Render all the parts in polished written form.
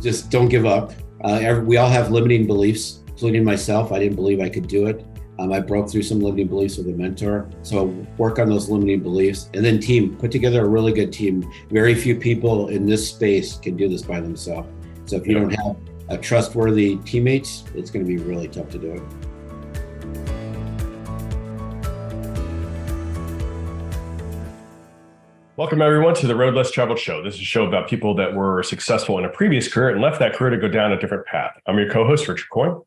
just don't give up. We all have limiting beliefs, including myself. I didn't believe I could do it. I broke through some limiting beliefs with a mentor. So work on those limiting beliefs, and then put together a really good team. Very few people in this space can do this by themselves. So if you don't have a trustworthy teammates, it's going to be really tough to do it. Welcome, everyone, to the Road Less Traveled Show. This is a show about people that were successful in a previous career and left that career to go down a different path. I'm your co-host, Richard Coyne.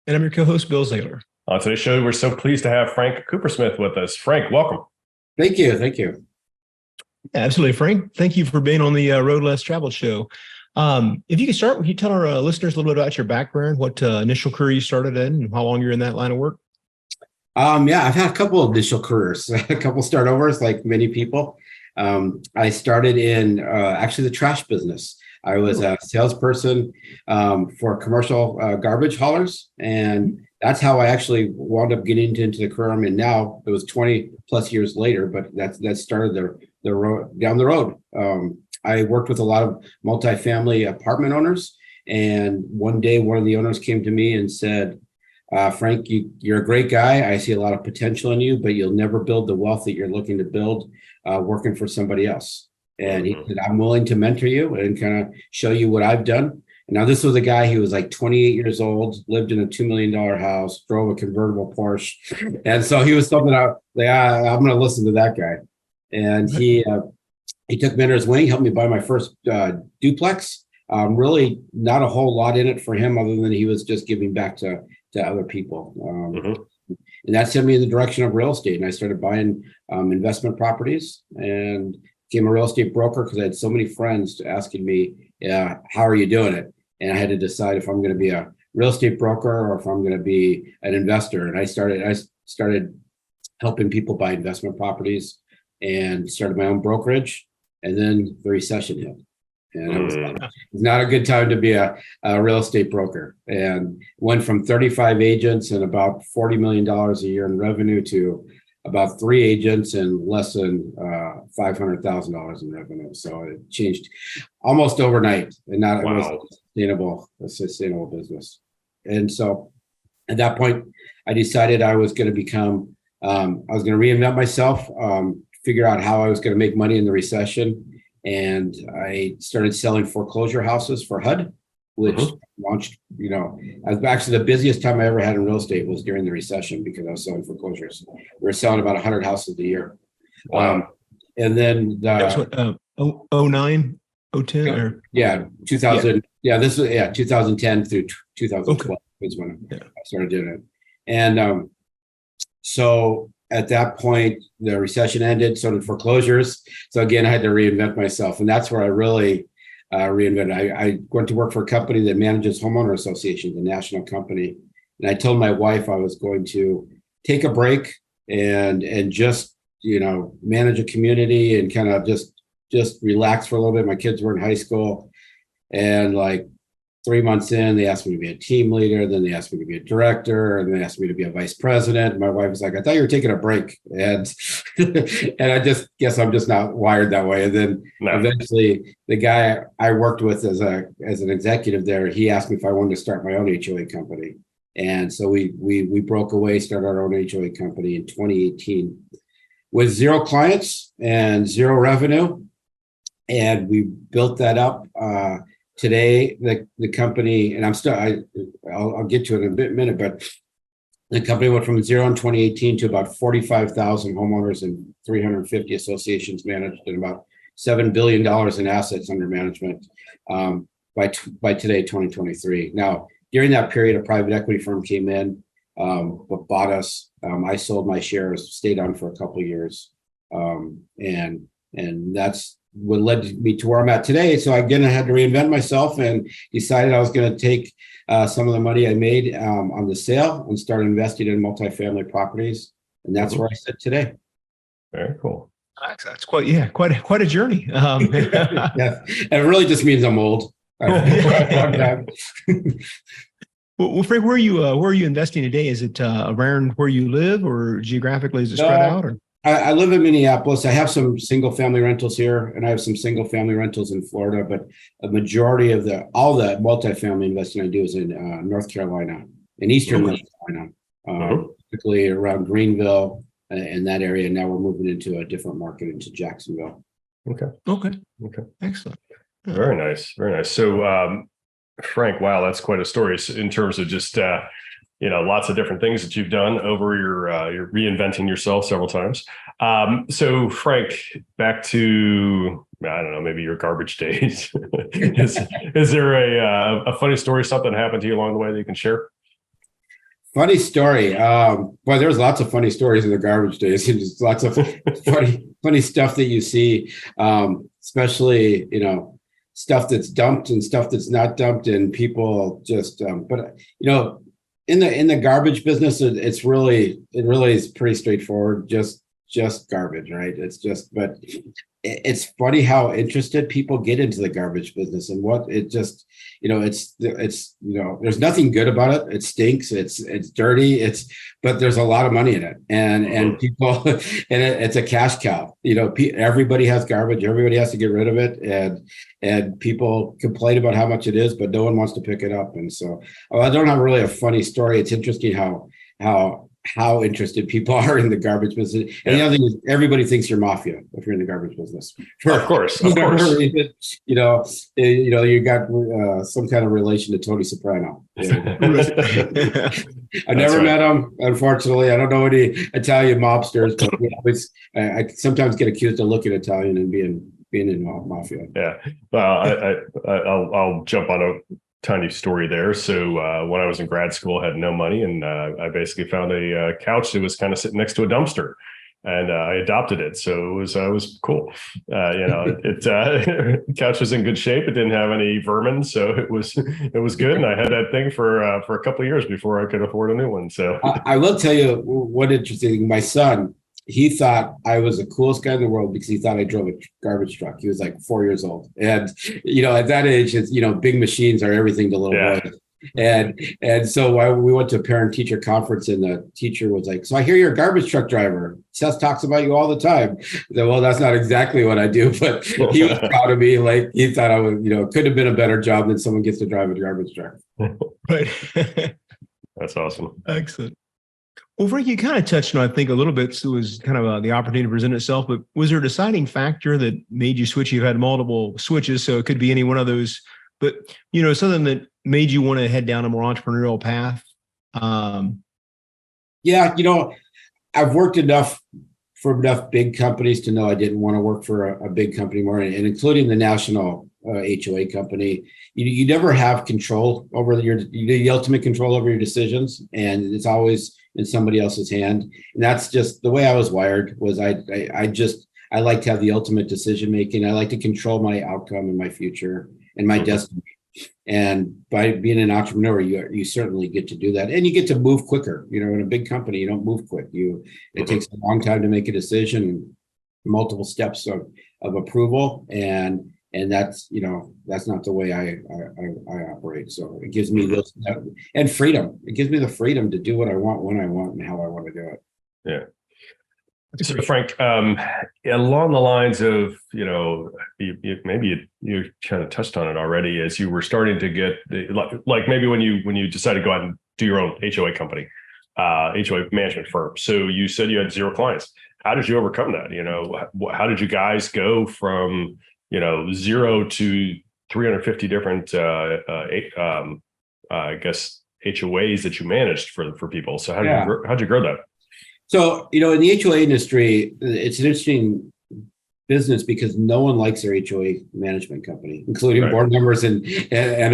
And I'm your co-host, Bill Zahller. On today's show, we're so pleased to have Frank Cupersmith with us. Frank, welcome. Thank you. Thank you. Absolutely, Frank. Thank you for being on the Road Less Traveled Show. If you could start, can you tell our listeners a little bit about your background, what initial career you started in, and how long you're in that line of work? I've had a couple of initial careers, a couple startovers, like many people. I started in actually the trash business. I was a salesperson for commercial garbage haulers, and that's how I actually wound up getting into the career I'm in now. It was 20 plus years later, but that started the road down the road. I worked with a lot of multifamily apartment owners, and one day one of the owners came to me and said, Frank, you're a great guy. I see a lot of potential in you, but you'll never build the wealth that you're looking to build working for somebody else. And he said, I'm willing to mentor you and kind of show you what I've done. And now this was a guy who was like 28 years old, lived in a $2 million house, drove a convertible Porsche. And so he was something I'm going to listen to that guy. And he took me under his wing, helped me buy my first duplex. Really not a whole lot in it for him other than he was just giving back to other people. And that sent me in the direction of real estate. And I started buying investment properties and became a real estate broker because I had so many friends asking me, how are you doing it? And I had to decide if I'm going to be a real estate broker or if I'm going to be an investor. And I started helping people buy investment properties and started my own brokerage. And then the recession hit. And it was not a good time to be a real estate broker, and went from 35 agents and about $40 million a year in revenue to about 3 agents and less than $500,000 in revenue. So it changed almost overnight, and not it was a sustainable business. And so at that point, I decided I was going to reinvent myself, figure out how I was going to make money in the recession. And I started selling foreclosure houses for HUD, which launched, actually the busiest time I ever had in real estate was during the recession because I was selling foreclosures. We were selling about 100 houses a year. Wow. And then that's what, 09, 010 or? Yeah, 2000. Yeah, this was 2010 through 2012 is when I started doing it. And so at that point, the recession ended, so did foreclosures. So again, I had to reinvent myself. And that's where I really reinvented. I went to work for a company that manages homeowner associations, a national company. And I told my wife I was going to take a break and just, manage a community and kind of just relax for a little bit. My kids were in high school, and like 3 months in, they asked me to be a team leader. Then they asked me to be a director, and they asked me to be a vice president. And my wife was like, I thought you were taking a break. And and I just guess I'm just not wired that way. And then eventually the guy I worked with as an executive there, he asked me if I wanted to start my own HOA company. And so we broke away, started our own HOA company in 2018 with 0 clients and 0 revenue. And we built that up. Today, the company, and I'll get to it in a minute, but the company went from 0 in 2018 to about 45,000 homeowners and 350 associations managed, and about $7 billion in assets under management by today, 2023. Now, during that period, a private equity firm came in, but bought us. I sold my shares, stayed on for a couple of years, and that's what led me to where I'm at today. So again, I had to reinvent myself and decided I was going to take some of the money I made on the sale and start investing in multifamily properties. And that's where I sit today. Very cool. That's quite a journey. Yeah, and it really just means I'm old. Well, Frank, where are you investing today? Is it around where you live, or geographically is it spread out? Or? I live in Minneapolis. I have some single family rentals here, and I have some single family rentals in Florida. But a majority of all the multifamily investing I do is in North Carolina, in Eastern North Carolina, particularly around Greenville and that area. Now we're moving into a different market, into Jacksonville. Okay. Excellent. Very nice. Very nice. So, Frank, wow, that's quite a story in terms of just lots of different things that you've done over your reinventing yourself several times. So Frank, back to, I don't know, maybe your garbage days. is there a funny story, something happened to you along the way that you can share? Funny story. Well, there's lots of funny stories in the garbage days. There's lots of funny stuff that you see, especially, stuff that's dumped and stuff that's not dumped, and people just, but in the garbage business, it really is pretty straightforward. Just garbage, right? But it's funny how interested people get into the garbage business, and what it just, it's there's nothing good about it. It stinks. It's dirty. But there's a lot of money in it, and people, and it's a cash cow. Everybody has garbage. Everybody has to get rid of it, and people complain about how much it is, but no one wants to pick it up. And so, I don't have really a funny story. It's interesting how interested people are in the garbage business. And the other thing is, everybody thinks you're mafia if you're in the garbage business. Of course. You got some kind of relation to Tony Soprano. I never met him, unfortunately. I don't know any Italian mobsters, but I sometimes get accused of looking Italian and being in mafia. Yeah. Well, I'll jump on a tiny story there. So when I was in grad school, I had no money, and I basically found a couch that was kind of sitting next to a dumpster, and I adopted it. So it was cool. Couch was in good shape. It didn't have any vermin, so it was good. And I had that thing for a couple of years before I could afford a new one. So I will tell you what interesting. My son, he thought I was the coolest guy in the world because he thought I drove a garbage truck. He was like 4 years old. And, at that age, it's, big machines are everything to little boys. And so we went to a parent teacher conference, and the teacher was like, "So I hear you're a garbage truck driver. Seth talks about you all the time." I said, "Well, that's not exactly what I do," but he was proud of me. Like, he thought I would, could have been a better job than someone gets to drive a garbage truck. Right. That's awesome. Excellent. Well, Frank, you kind of touched on, I think, a little bit. So it was kind of the opportunity to present itself, but was there a deciding factor that made you switch? You've had multiple switches, so it could be any one of those, but, something that made you want to head down a more entrepreneurial path? Yeah, I've worked for enough big companies to know I didn't want to work for a big company more, and including the national HOA company. You never have control over the ultimate control over your decisions, and it's always in somebody else's hand. And that's just the way I was wired. Was I like to have the ultimate decision making. I like to control my outcome and my future and my destiny. And by being an entrepreneur, you certainly get to do that, and you get to move quicker. In a big company, you don't move quick. It takes a long time to make a decision, multiple steps of approval, and that's not the way I operate. So it gives me and freedom. It gives me the freedom to do what I want, when I want, and how I want to do it. Yeah. So Frank, along the lines of, maybe you kind of touched on it already, as you were starting to get like maybe when you decided to go out and do your own HOA company, HOA management firm. So you said you had 0 clients. How did you overcome that? How did you guys go from 0 to 350 different, I guess, HOAs that you managed for people? So how'd you grow that? So, in the HOA industry, it's an interesting business because no one likes their HOA management company, including board members and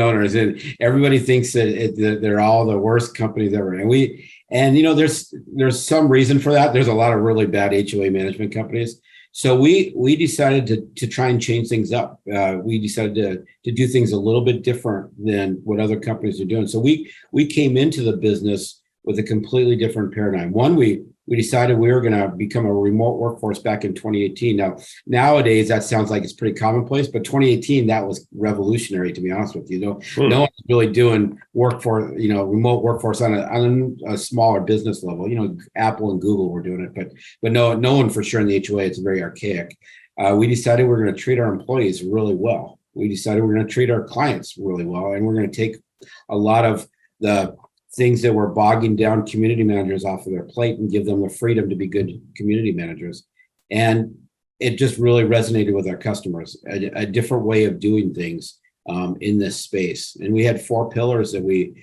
owners. And everybody thinks that they're all the worst companies ever. And there's some reason for that. There's a lot of really bad HOA management companies. So we decided to try and change things up. We decided to do things a little bit different than what other companies are doing. So we came into the business with a completely different paradigm. One, we we decided we were going to become a remote workforce back in 2018. Now, nowadays, that sounds like it's pretty commonplace, but 2018, that was revolutionary, to be honest with you. No one's really doing remote workforce on a smaller business level. Apple and Google were doing it, but no one for sure in the HOA. It's very archaic. We decided we're going to treat our employees really well. We decided we're going to treat our clients really well, and we're going to take a lot of the things that were bogging down community managers off of their plate and give them the freedom to be good community managers. And it just really resonated with our customers, a different way of doing things in this space. And we had 4 pillars that we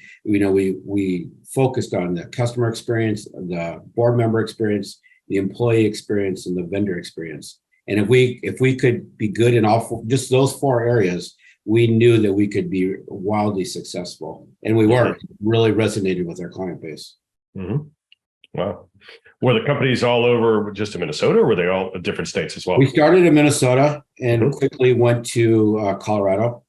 focused on: the customer experience, the board member experience, the employee experience, and the vendor experience. And if we could be good in just those 4 areas, we knew that we could be wildly successful, and we were. It really resonated with our client base. Mm-hmm. Wow. Were the companies all over just in Minnesota, or were they all different states as well? We started in Minnesota and quickly went to Colorado.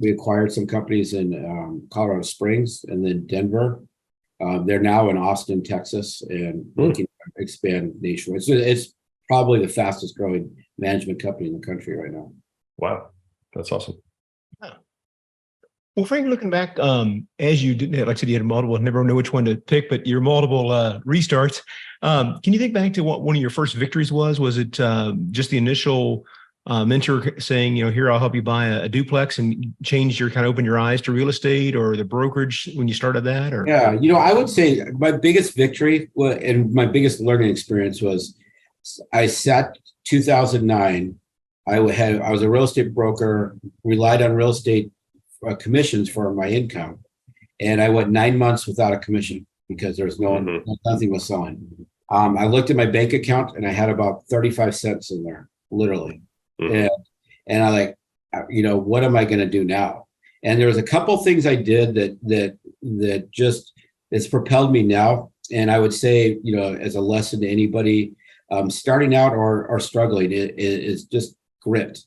We acquired some companies in Colorado Springs and then Denver. They're now in Austin, Texas, and looking to expand nationwide. So it's probably the fastest growing management company in the country right now. Wow. That's awesome. Yeah. Well, Frank, looking back, as you didn't, like I said, you had multiple, never know which one to pick, but your multiple restarts. Can you think back to what one of your first victories was? Was it just the initial mentor saying, here, I'll help you buy a duplex, and change your open your eyes to real estate, or the brokerage when you started that? Or yeah, I would say my biggest victory and my biggest learning experience was I sat 2009. I was a real estate broker, relied on real estate commissions for my income. And I went 9 months without a commission because there's nothing was selling. I looked at my bank account and I had about 35 cents in there, literally. And I what am I going to do now? And there was a couple things I did that just it's propelled me now. And I would say, as a lesson to anybody starting out or struggling, is just grit,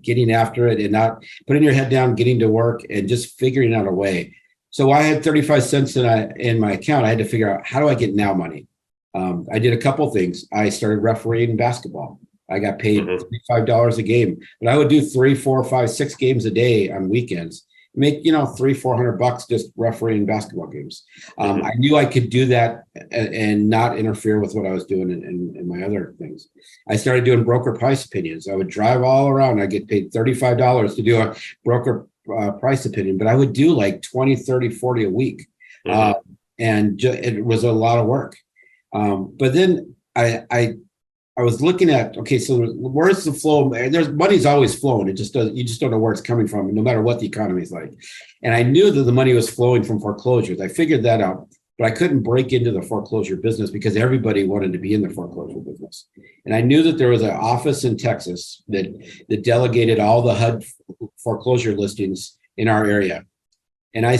getting after it and not putting your head down, getting to work and just figuring out a way. So I had 35 cents in my account. I had to figure out, how do I get now money? I did a couple things. I started refereeing basketball. I got paid $35 a game, but I would do 3, 4, 5, 6 games a day on weekends. Make $300-400 just refereeing basketball games. I knew I could do that and not interfere with what I was doing in my other things. I started doing broker price opinions. I would drive all around. I get paid $35 to do a broker price opinion, but I would do like 20, 30, 40 a week. And it was a lot of work. But then I was looking at, okay, so where's the flow? There's money's always flowing. You just don't know where it's coming from, no matter what the economy is like. And I knew that the money was flowing from foreclosures. I figured that out, but I couldn't break into the foreclosure business because everybody wanted to be in the foreclosure business. And I knew that there was an office in Texas that delegated all the HUD foreclosure listings in our area. And I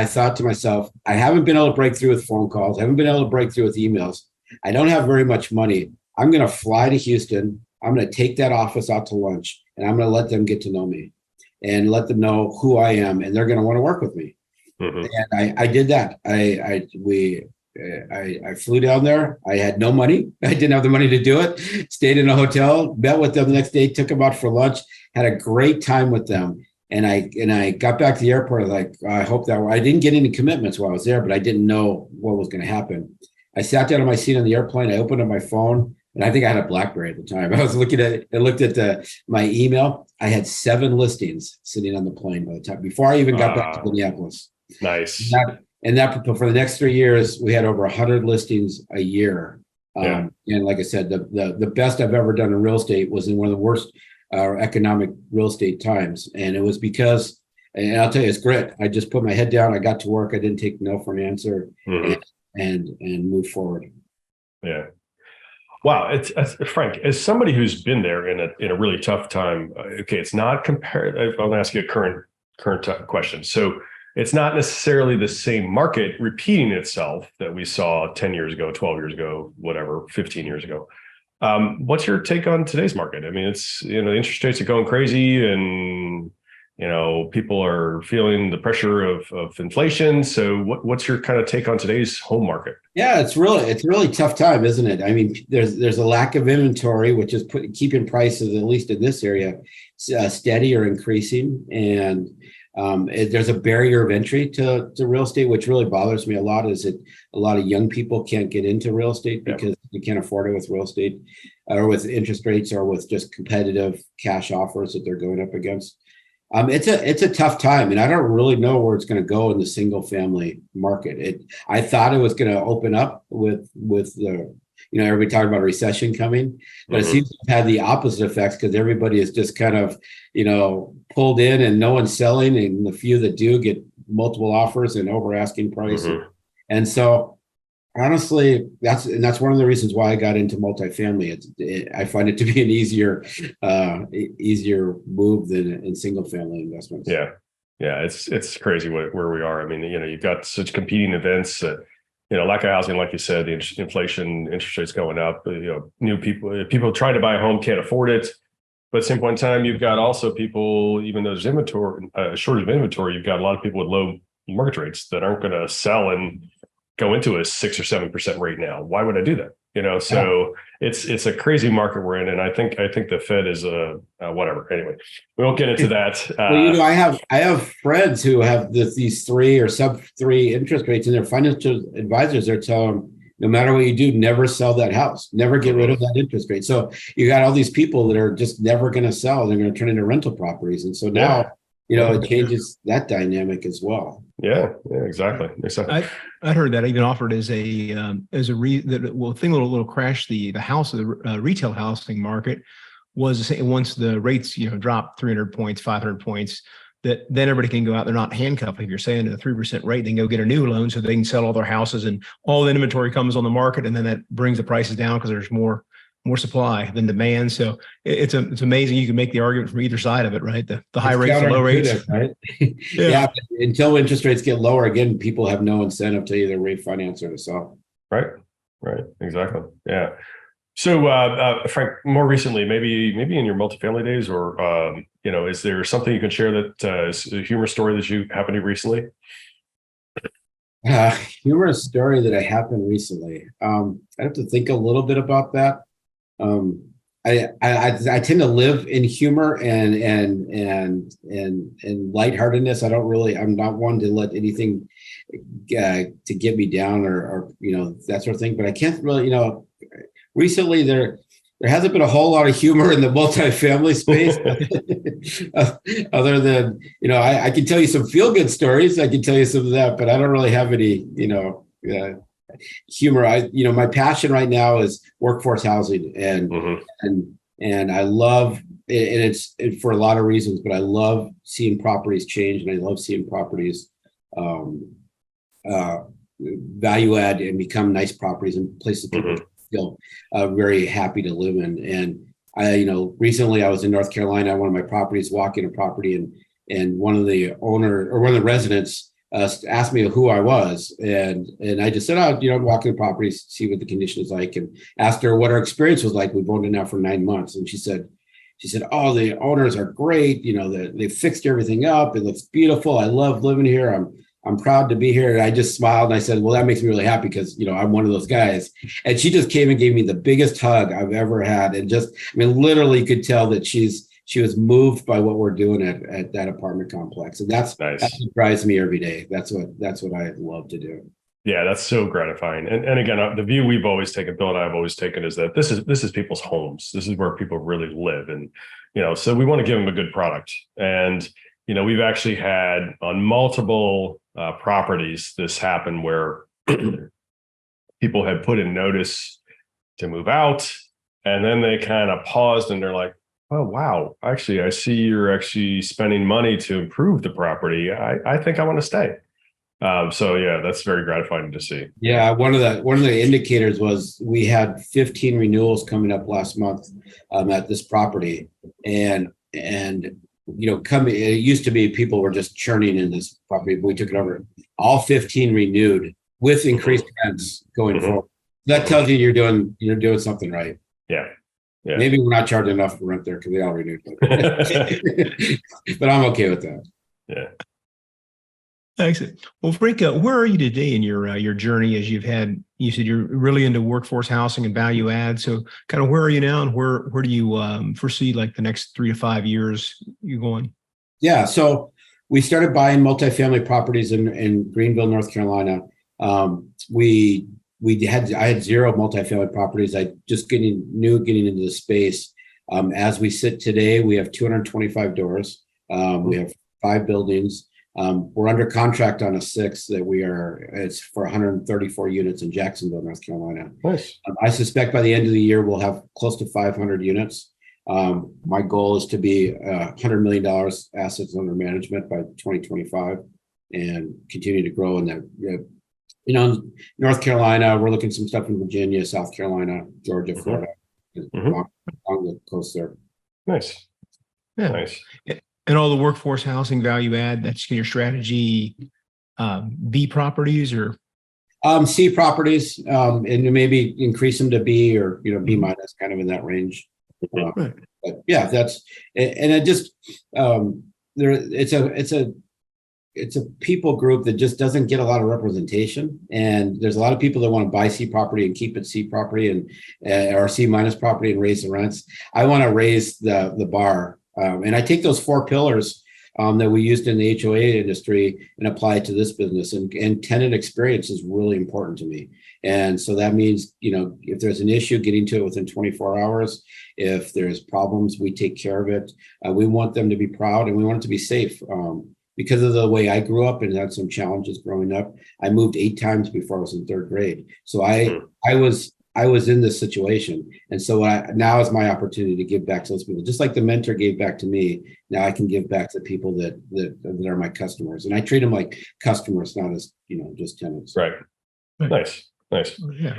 thought to myself, I haven't been able to break through with phone calls. I haven't been able to break through with emails. I don't have very much money. I'm going to fly to Houston. I'm going to take that office out to lunch, and I'm going to let them get to know me and let them know who I am, and they're going to want to work with me. And I did that. I flew down there. I had no money. I didn't have the money to do it. Stayed in a hotel, met with them the next day, took them out for lunch, had a great time with them. And I got back to the airport. I hope that I didn't get any commitments while I was there, but I didn't know what was going to happen. I sat down on my seat on the airplane. I opened up my phone. And I think I had a BlackBerry at the time. I was looking at it. I looked at my email. I had 7 listings sitting on the plane by the time before I even got back to Minneapolis. Nice. And that for the next 3 years, we had over 100 listings a year. And like I said, the best I've ever done in real estate was in one of the worst economic real estate times, and it was because. And I'll tell you, it's grit. I just put my head down. I got to work. I didn't take no for an answer, and moved forward. Yeah. Wow, it's Frank, as somebody who's been there in a really tough time. Okay, it's not compared. I'll ask you a current question. So it's not necessarily the same market repeating itself that we saw 10 years ago, 12 years ago, whatever, 15 years ago. What's your take on today's market? I mean, it's the interest rates are going crazy, and people are feeling the pressure of inflation. So what's your kind of take on today's home market? Yeah, it's a really tough time, isn't it? I mean, there's a lack of inventory, which is keeping prices, at least in this area, steady or increasing. And there's a barrier of entry to real estate, which really bothers me a lot. Is that a lot of young people can't get into real estate because they can't afford it with real estate, or with interest rates, or with just competitive cash offers that they're going up against. It's a tough time, and I don't really know where it's going to go in the single family market. I thought it was going to open up with the, everybody talking about a recession coming, but it seems to have had the opposite effects, because everybody is just kind of, pulled in, and no one's selling, and the few that do get multiple offers and over asking price. And so honestly, that's one of the reasons why I got into multifamily. I find it to be an easier move than in single family investments. Yeah, it's crazy where we are. I mean, you've got such competing events that, lack of housing, like you said, the inflation, interest rates going up. New people trying to buy a home can't afford it. But at the same point in time, you've got also people, even though there's inventory, shortage of inventory, you've got a lot of people with low mortgage rates that aren't going to sell and go into a 6 or 7% rate now. Why would I do that? So it's a crazy market we're in, and I think the Fed is whatever. Anyway, we won't get into that. Well, I have friends who have these 3 or sub 3 interest rates, and their financial advisors are telling them, no matter what you do, never sell that house, never get rid of that interest rate. So you got all these people that are just never going to sell; they're going to turn into rental proproperties, and so now. It changes that dynamic as well. Yeah, exactly. I heard that even offered as a thing that'll crash the house, the retail housing market, was once the rates drop 300 points, 500 points, that then everybody can go out. They're not handcuffed. If you're saying at a 3% rate, they can go get a new loan so they can sell all their houses, and all the inventory comes on the market, and then that brings the prices down because there's more supply than demand. So it's amazing. You can make the argument from either side of it, right? The high rates, the low rates, right? Yeah. Until interest rates get lower again, people have no incentive to either refinance or to sell. Right. Exactly. Yeah. So, Frank, more recently, maybe in your multifamily days, or is there something you can share that is a humorous story that you happened to recently? Humorous story that I happened recently. I have to think a little bit about that. I tend to live in humor and lightheartedness. I'm not one to let anything to get me down or that sort of thing. But I can't really, recently there hasn't been a whole lot of humor in the multifamily space, other than I can tell you some feel good stories. I can tell you some of that, but I don't really have any humor. My passion right now is workforce housing, and I love it, and it's for a lot of reasons, but I love seeing properties change, and I love seeing properties value add and become nice properties and places people feel very happy to live in. And I recently I was in North Carolina, one of my properties, walking a property, and one of the residents asked me who I was, and I just said, walking the property, see what the condition is like, and asked her what her experience was like. We've owned it now for 9 months, and she said, "Oh, the owners are great. They fixed everything up. It looks beautiful. I love living here. I'm proud to be here." And I just smiled and I said, "Well, that makes me really happy, because I'm one of those guys." And she just came and gave me the biggest hug I've ever had, and literally could tell that she was moved by what we're doing at that apartment complex. And that's nice. That drives me every day. That's what I love to do. Yeah, that's so gratifying. And again, the view we've always taken, Bill and I have always taken, is that this is people's homes. This is where people really live. And, so we want to give them a good product. And, we've actually had on multiple properties this happen where people had put in notice to move out, and then they kind of paused and they're like, "Oh, wow. Actually, I see you're actually spending money to improve the property. I think I want to stay." So yeah, that's very gratifying to see. Yeah. One of the indicators was we had 15 renewals coming up last month at this property. And it used to be people were just churning in this property, but we took it over. All 15 renewed with increased rents going forward. That tells you you're doing something right. Yeah. Yeah. Maybe we're not charging enough for rent there because they all renewed. But I'm okay with that. Yeah. Excellent. Well, Frank, where are you today in your journey as you said you're really into workforce housing and value add. So kind of where are you now, and where do you foresee like the next 3 to 5 years you going? Yeah. So we started buying multifamily properties in Greenville, North Carolina. I had 0 multifamily properties. I just getting into the space. As we sit today, we have 225 doors. We have 5 buildings. We're under contract on a 6th it's for 134 units in Jacksonville, North Carolina. Nice. I suspect by the end of the year, we'll have close to 500 units. My goal is to be $100 million assets under management by 2025 and continue to grow in that. North Carolina, we're looking at some stuff in Virginia, South Carolina, Georgia, Florida, along the coast there. Nice. Yeah. Nice. And all the workforce housing value add, that's your strategy, B properties or? C properties, and maybe increase them to B or, B minus, kind of in that range. Right. But yeah, it's a people group that just doesn't get a lot of representation. And there's a lot of people that want to buy C property and keep it C property or C minus property and raise the rents. I want to raise the bar. And I take those 4 pillars that we used in the HOA industry and apply it to this business. And tenant experience is really important to me. And so that means, if there's an issue, getting to it within 24 hours. If there's problems, we take care of it. We want them to be proud and we want it to be safe. Because of the way I grew up and had some challenges growing up, I moved 8 times before I was in 3rd grade. So I was in this situation. And so now is my opportunity to give back to those people. Just like the mentor gave back to me, now I can give back to people that are my customers. And I treat them like customers, not as, just tenants. Right. Nice. Yeah.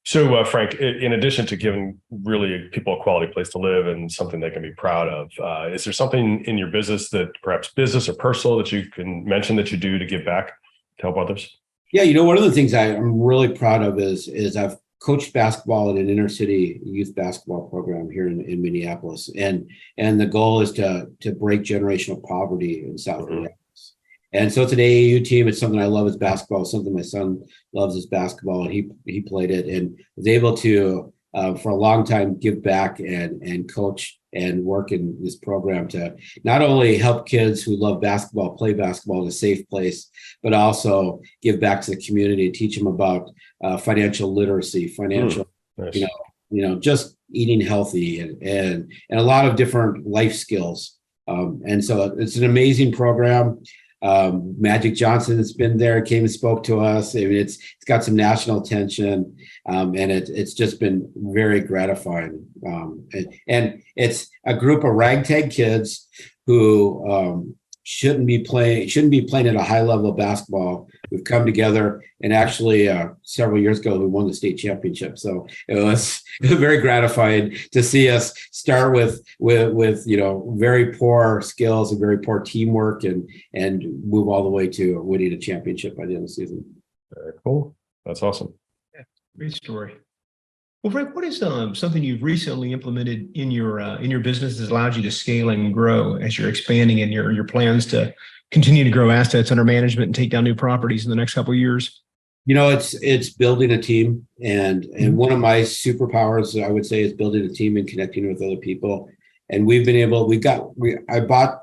So, Frank, in addition to giving really people a quality place to live and something they can be proud of, is there something in your business that perhaps business or personal that you can mention that you do to give back to help others? Yeah. One of the things I'm really proud of is I've coached basketball in an inner city youth basketball program here in Minneapolis. And the goal is to break generational poverty in South Minneapolis. And so it's an AAU team. It's something I love as basketball. It's something my son loves as basketball, and he played it and was able to, for a long time, give back and coach and work in this program to not only help kids who love basketball play basketball in a safe place, but also give back to the community and teach them about financial literacy, Nice. just eating healthy and a lot of different life skills. And so it's an amazing program. Magic Johnson has been there, came and spoke to us. I mean, it's got some national attention, and it's just been very gratifying. And it's a group of ragtag kids who shouldn't be playing at a high level of basketball. We've come together, and actually several years ago we won the state championship. So it was very gratifying to see us start with very poor skills and very poor teamwork and move all the way to winning a championship by the end of the season. Very cool. That's awesome. Yeah, great story. Well, Frank, what is something you've recently implemented in your business that allowed you to scale and grow as you're expanding in your plans to continue to grow assets under management and take down new properties in the next couple of years? It's building a team, and one of my superpowers, I would say, is building a team and connecting with other people. And we've been able. I bought.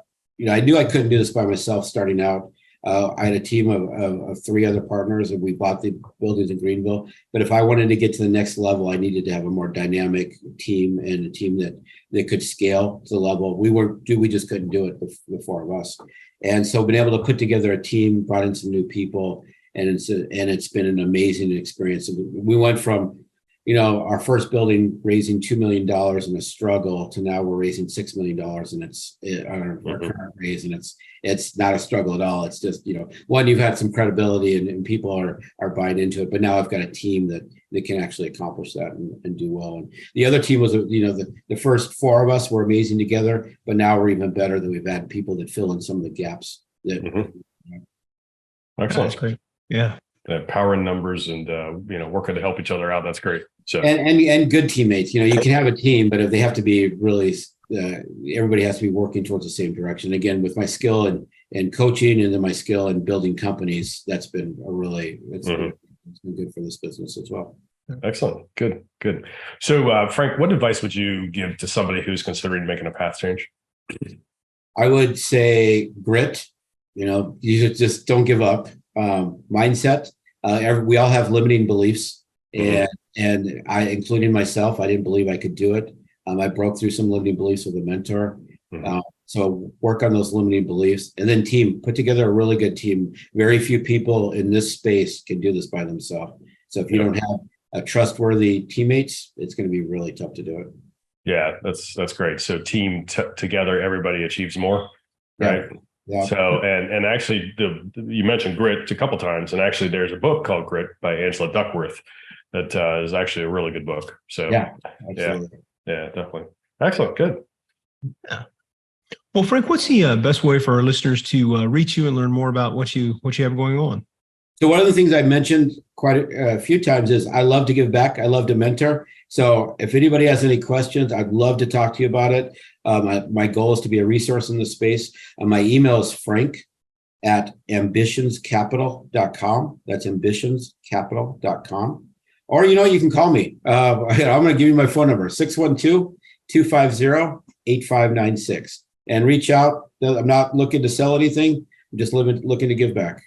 I knew I couldn't do this by myself starting out. I had a team of 3 other partners, and we bought the buildings in Greenville. But if I wanted to get to the next level, I needed to have a more dynamic team and a team that could scale to the level we just couldn't do it, the 4 of us. And so been able to put together a team, brought in some new people, and it's been an amazing experience. We went from, our first building raising $2 million in a struggle to now we're raising $6 million, and it's on our current raise, and it's not a struggle at all. It's just, one, you've had some credibility and people are buying into it, but now I've got a team that can actually accomplish that and do well. And the other team was, the first 4 of us were amazing together, but now we're even better that we've had people that fill in some of the gaps. Excellent. That's great. Yeah. power in numbers and, working to help each other out. That's great. So, and good teammates, you can have a team, but if they have to be really, everybody has to be working towards the same direction. Again, with my skill and coaching, and then my skill in building companies, that's been it's been good for this business as well. Excellent. Good. So, Frank, what advice would you give to somebody who's considering making a path change? I would say grit. You just don't give up. Mindset. We all have limiting beliefs, and I, including myself, I didn't believe I could do it. I broke through some limiting beliefs with a mentor. So work on those limiting beliefs, and then put together a really good team. Very few people in this space can do this by themselves. So if you don't have a trustworthy teammates, it's going to be really tough to do it. Yeah, that's great. So team together, everybody achieves more, right? Yeah. So, and actually you mentioned grit a couple times, and actually there's a book called Grit by Angela Duckworth that is actually a really good book. So yeah, absolutely. Yeah, definitely. Excellent. Good. Yeah. Well, Frank, what's the best way for our listeners to reach you and learn more about what you have going on? So one of the things I mentioned quite a few times is I love to give back. I love to mentor. So if anybody has any questions, I'd love to talk to you about it. My goal is to be a resource in this space. My email is frank@ambitionscapital.com. That's ambitionscapital.com. Or, you can call me. I'm going to give you my phone number, 612-250-8596. And reach out. I'm not looking to sell anything. I'm just looking to give back.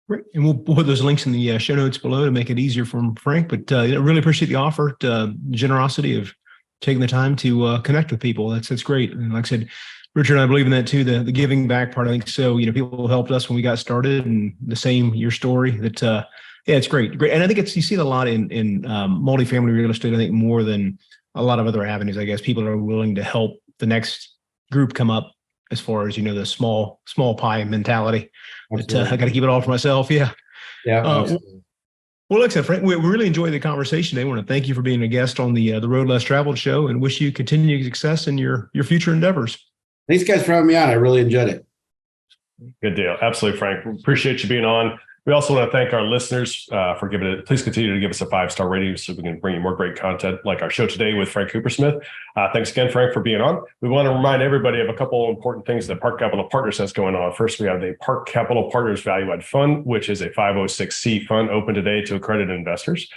Great. And we'll put those links in the show notes below to make it easier for Frank. But I really appreciate the offer, the generosity of taking the time to connect with people. That's great. And like I said, Richard and I believe in that too, the giving back part. I think so. People helped us when we got started, and the same, your story, that it's great. And I think you see it a lot in multifamily real estate, I think, more than a lot of other avenues. I guess people are willing to help the next group come up, as far as, the small pie mentality. But I got to keep it all for myself. Yeah. Yeah. Well, like I said, Frank, we really enjoyed the conversation today. I want to thank you for being a guest on the Road Less Traveled show, and wish you continued success in your future endeavors. Thanks, guys, for having me on. I really enjoyed it. Good deal. Absolutely, Frank. Appreciate you being on. We also want to thank our listeners for giving it. Please continue to give us a 5-star rating so we can bring you more great content like our show today with Frank Cupersmith. Thanks again, Frank, for being on. We want to remind everybody of a couple of important things that Park Capital Partners has going on. First, we have the Park Capital Partners Value Add Fund, which is a 506c fund open today to accredited investors.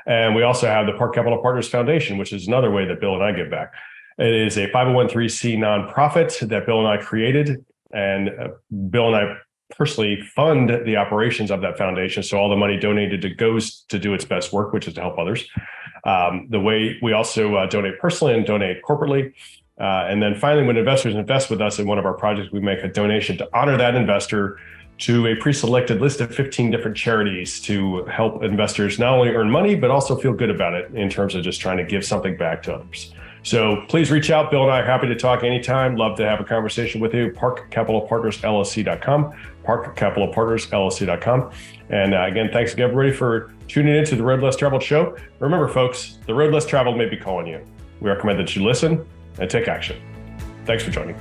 And we also have the Park Capital Partners Foundation, which is another way that Bill and I give back. It is a 501(c) nonprofit that Bill and I created, and Bill and I personally fund the operations of that foundation. So all the money donated goes to do its best work, which is to help others. The way we also donate personally and donate corporately. And then finally, when investors invest with us in one of our projects, we make a donation to honor that investor to a pre-selected list of 15 different charities to help investors not only earn money, but also feel good about it in terms of just trying to give something back to others. So please reach out. Bill and I are happy to talk anytime. Love to have a conversation with you. ParkCapitalPartnersLLC.com, ParkCapitalPartnersLLC.com. And again, thanks again, everybody, for tuning in to the Road Less Traveled show. Remember, folks, the road less traveled may be calling you. We recommend that you listen and take action. Thanks for joining.